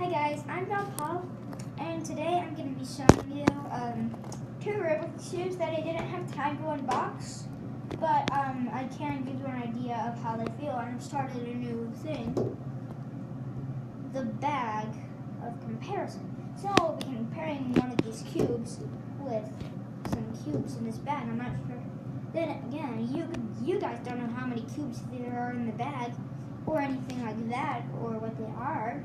Hi guys, I'm Paul, and today I'm going to be showing you two Rubik cubes that I didn't have time to unbox, but I can give you an idea of how they feel, and I've started a new thing, the bag of comparison. So I'll be comparing one of these cubes with some cubes in this bag. I'm not sure. Then again, you guys don't know how many cubes there are in the bag, or anything like that, or what they are.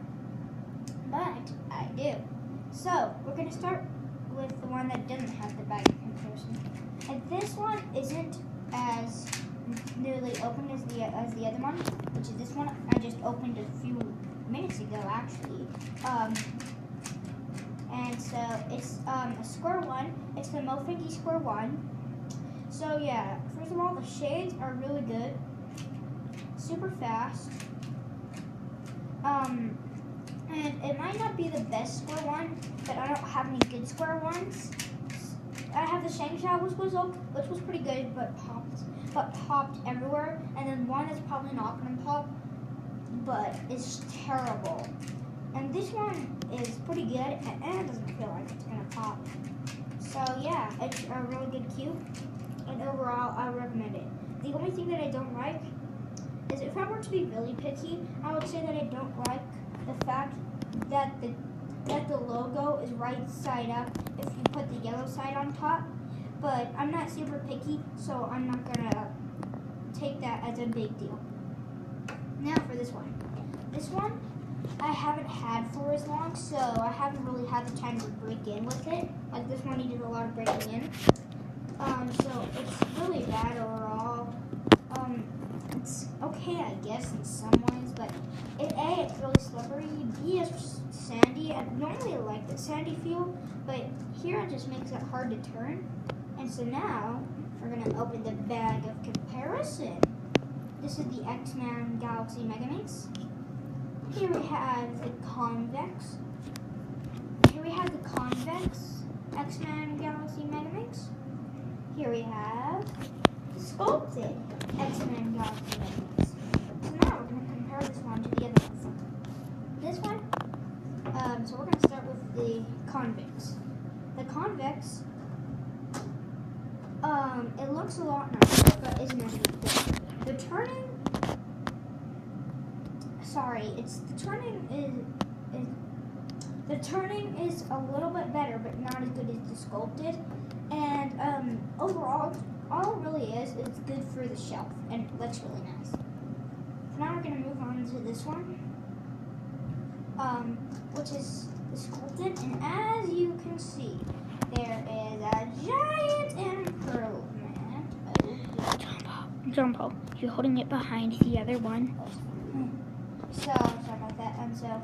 But I do. So we're going to start with the one that doesn't have the bag comparison. And this one isn't as nearly open as the other one, which is this one. I just opened a few minutes ago, actually. And so it's a square one. It's the Mofinky square one. So yeah, first of all, the shades are really good. Super fast. And it might not be the best square one, but I don't have any good square ones. I have the Shang-Chi, which was pretty good, but popped everywhere. And then one is probably not going to pop, but it's terrible. And this one is pretty good, and it doesn't feel like it's going to pop. So yeah, it's a really good cube, and overall, I recommend it. The only thing that I don't like is if I were to be really picky, I would say that I don't like the fact that the logo is right side up if you put the yellow side on top. But I'm not super picky, so I'm not gonna take that as a big deal. Now for this one. This one I haven't had for as long, so I haven't really had the time to break in with it. Like this one needed a lot of breaking in. So it's really bad overall. It's okay, I guess, in some ways, but A, it's really slippery, B, it's sandy. I normally like the sandy feel, but here it just makes it hard to turn. And so now, we're going to open the bag of comparison. This is the X-Men Galaxy Megamix. Here we have the convex. Here we have the convex X-Men Galaxy Megamix. Here we have the sculpted X-Men Galaxy Megamix. So now we're going to compare this one to the other one. This one, so we're going to start with the convex. The convex, it looks a lot nicer, but isn't as good. The turning, the turning is a little bit better, but not as good as the sculpted. And overall, all it really is good for the shelf, and it looks really nice. So now we're going to move on to this one, which is the sculpted, and as you can see, there is a giant improvement. John Paul, you're holding it behind the other one. So, sorry about that. And so,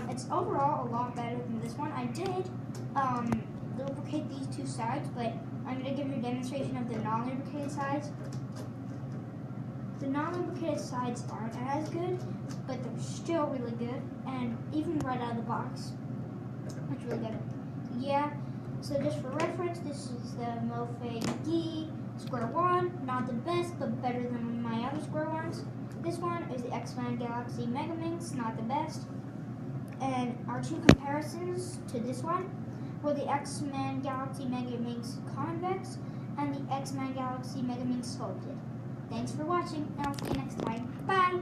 it's overall a lot better than this one. I did lubricate these two sides, but I'm going to give you a demonstration of the non-lubricated sides. The non-lubricated sides aren't as good, but they're still really good, and even right out of the box, it's really good. Yeah, so just for reference, this is the Mofinky Square One, not the best, but better than my other square ones. This one is the X-Men Galaxy Megamix, not the best. And our two comparisons to this one were the X-Men Galaxy Megamix Convex and the X-Men Galaxy Megamix Sculpted. Thanks for watching, and I'll see you next time. Bye!